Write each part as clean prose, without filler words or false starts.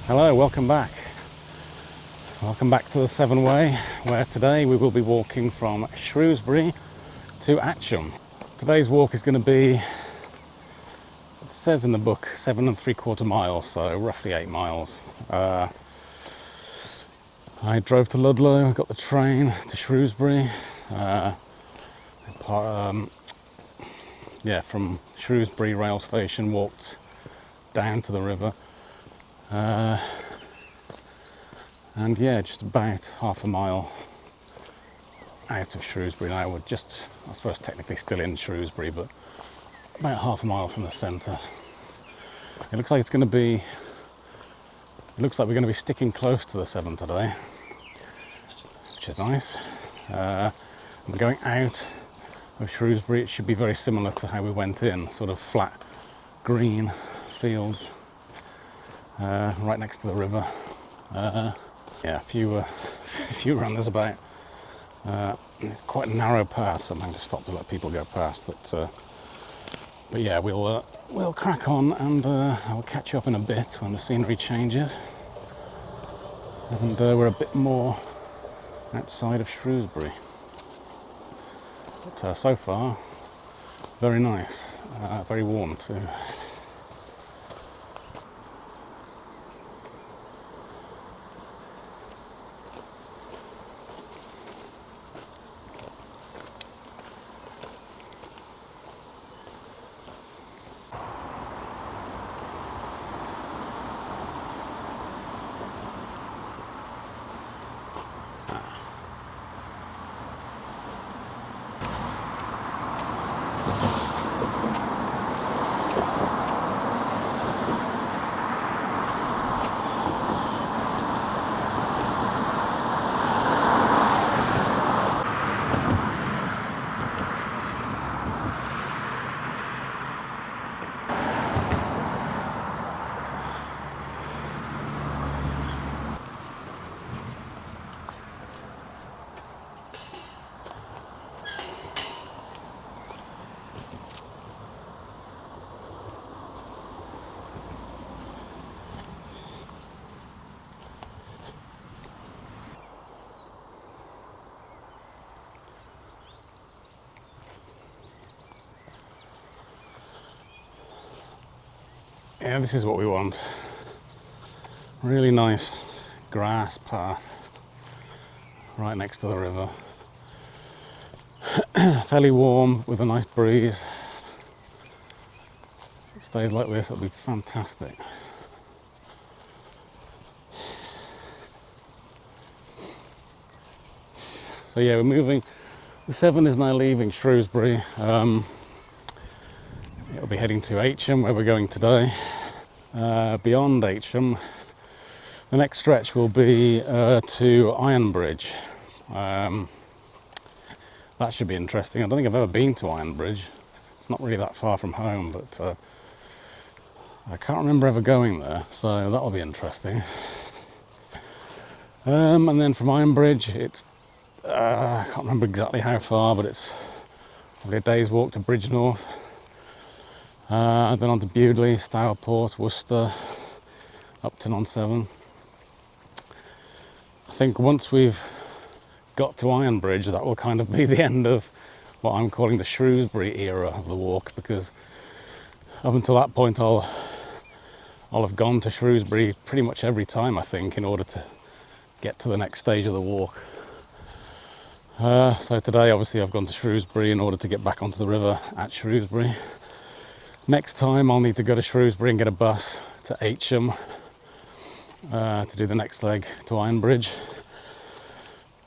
Hello, welcome back. Welcome back to the Severn Way, where today we will be walking from Shrewsbury to Atcham. Today's walk is going to be, it says in the book, 7¾ miles, so roughly 8 miles. I drove to Ludlow, got the train to Shrewsbury. From Shrewsbury rail station, walked down to the river. And just about half a mile out of Shrewsbury now. We're just, I suppose, technically still in Shrewsbury, but about half a mile from the centre. It looks like we're going to be sticking close to the Severn today, which is nice. We're going out of Shrewsbury. It should be very similar to how we went in, sort of flat, green fields, right next to the river. A few runners about. It's quite a narrow path, so I'm having to stop to let people go past. But yeah, we'll crack on, and I'll catch you up in a bit when the scenery changes, and we're a bit more outside of Shrewsbury. But so far, very nice, very warm too. Yeah, this is what we want. Really nice grass path right next to the river. Fairly warm with a nice breeze. If it stays like this, it'll be fantastic. So yeah, we're moving. The Severn is now leaving Shrewsbury. It'll be heading to Atcham, where we're going today. Beyond Atcham, the next stretch will be to Ironbridge. That should be interesting. I don't think I've ever been to Ironbridge. It's not really that far from home, but I can't remember ever going there, so that'll be interesting. And then from Ironbridge, it's I can't remember exactly how far, but it's probably a day's walk to Bridgenorth. Then on to Bewdley, Stourport, Worcester, Upton-on-Severn. I think once we've got to Ironbridge, that will kind of be the end of what I'm calling the Shrewsbury era of the walk, because up until that point I'll have gone to Shrewsbury pretty much every time, I think, in order to get to the next stage of the walk. So today obviously I've gone to Shrewsbury in order to get back onto the river at Shrewsbury. Next time I'll need to go to Shrewsbury and get a bus to Atcham to do the next leg to Ironbridge.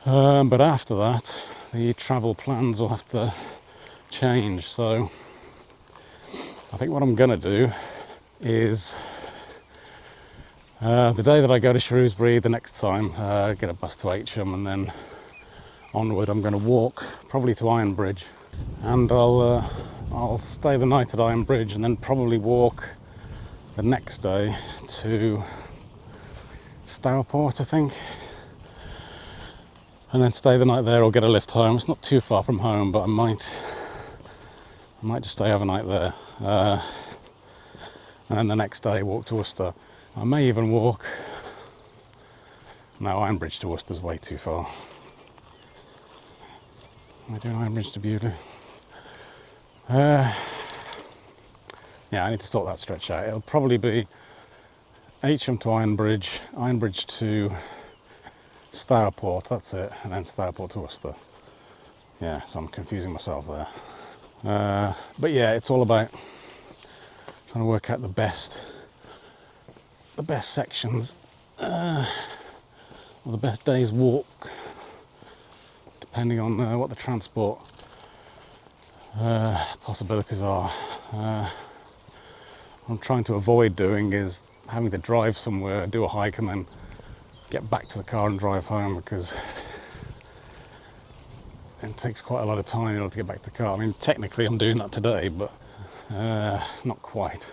But after that, the travel plans will have to change. So I think what I'm going to do is the day that I go to Shrewsbury, the next time, get a bus to Atcham, and then onward I'm going to walk probably to Ironbridge, and I'll stay the night at Ironbridge and then probably walk the next day to Stourport, I think, and then stay the night there or get a lift home. It's not too far from home, but I might just stay overnight there, and then the next day walk to Worcester. I may even walk. No, Ironbridge to Worcester's way too far. Am I doing Ironbridge to Bewdley? Yeah, I need to sort that stretch out. It'll probably be Atcham to Ironbridge, Ironbridge to Stourport, that's it, and then Stourport to Worcester. Yeah, so I'm confusing myself there. But yeah, it's all about trying to work out the best sections, or the best day's walk, depending on what the transport possibilities are. What I'm trying to avoid doing is having to drive somewhere, do a hike, and then get back to the car and drive home, because it takes quite a lot of time in order to get back to the car. I mean, technically I'm doing that today, but not quite.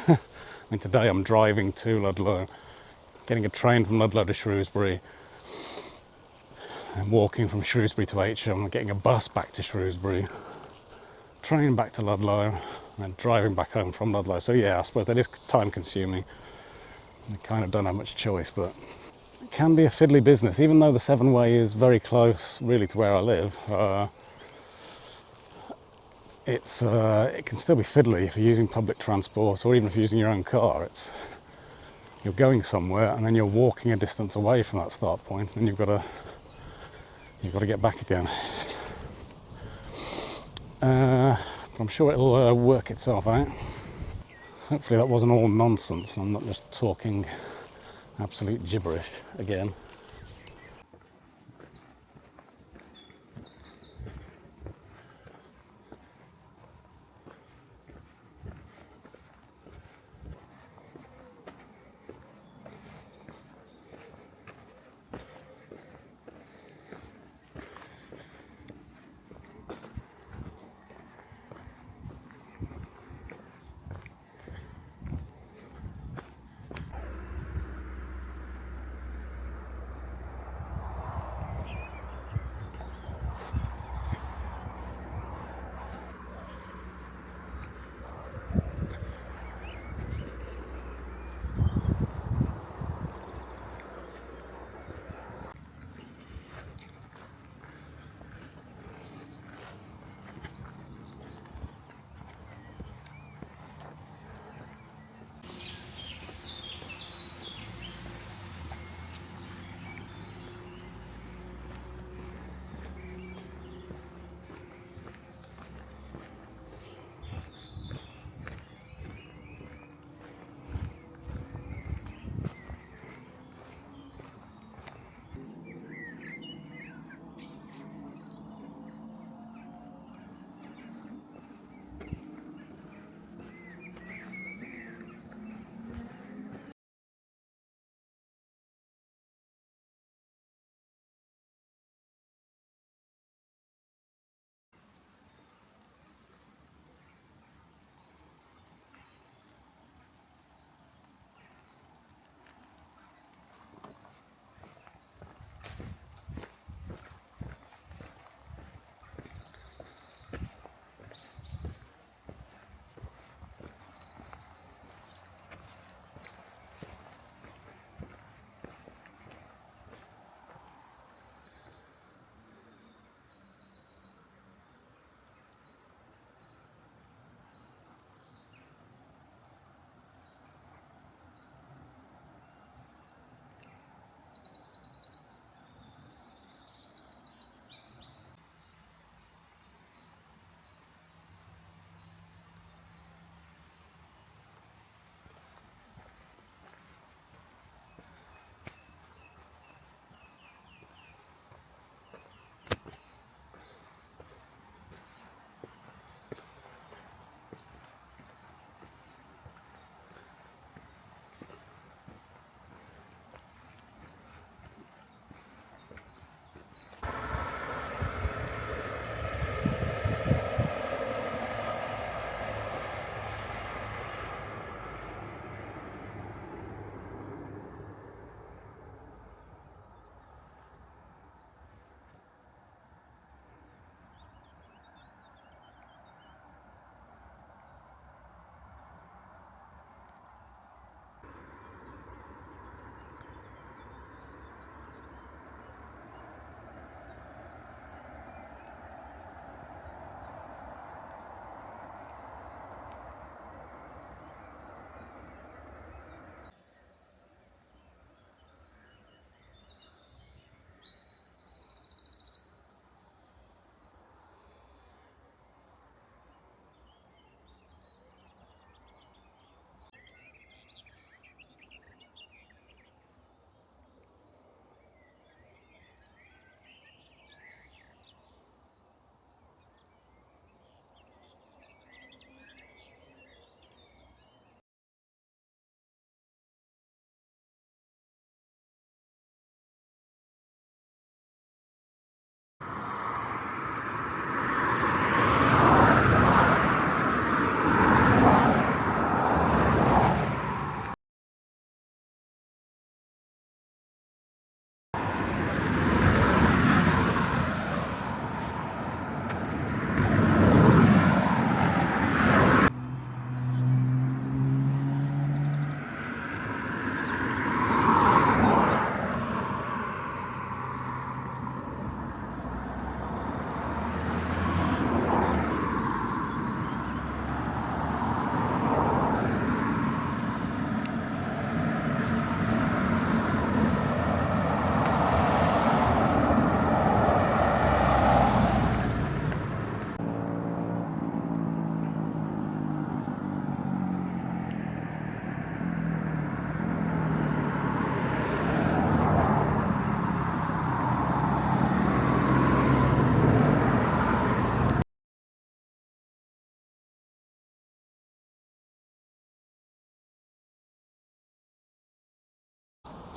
I mean, today I'm driving to Ludlow, getting a train from Ludlow to Shrewsbury, and walking from Shrewsbury to Atcham, getting a bus back to Shrewsbury, train back to Ludlow, and driving back home from Ludlow. So yeah, I suppose that is time consuming. I kind of don't have much choice, but it can be a fiddly business. Even though the Severn Way is very close really to where I live, it can still be fiddly if you're using public transport, or even if you're using your own car. You're going somewhere and then you're walking a distance away from that start point, and then you've got to get back again. I'm sure it'll work itself out. Hopefully that wasn't all nonsense and I'm not just talking absolute gibberish again.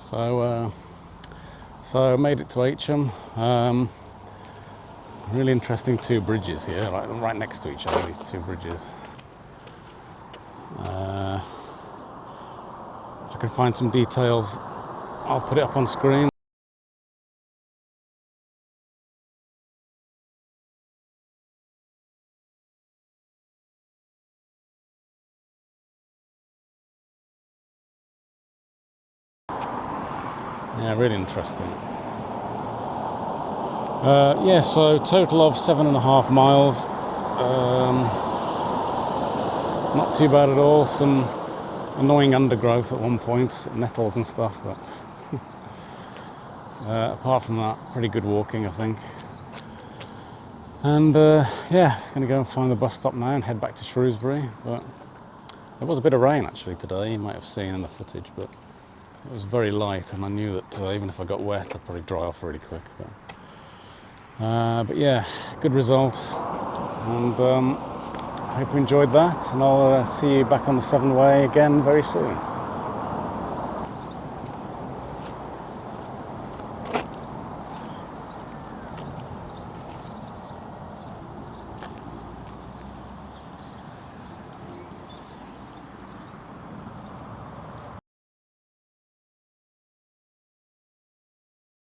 So made it to Atcham. Really interesting two bridges here, right next to each other, these two bridges. If I can find some details, I'll put it up on screen. Yeah, really interesting. Yeah, so total of 7.5 miles. Not too bad at all. Some annoying undergrowth at one point, nettles and stuff, but apart from that, pretty good walking, I think. And yeah, going to go and find the bus stop now and head back to Shrewsbury. But there was a bit of rain actually today, you might have seen in the footage, but it was very light, and I knew that even if I got wet, I'd probably dry off really quick. But yeah, good result, and I hope you enjoyed that, and I'll see you back on the Severn Way again very soon.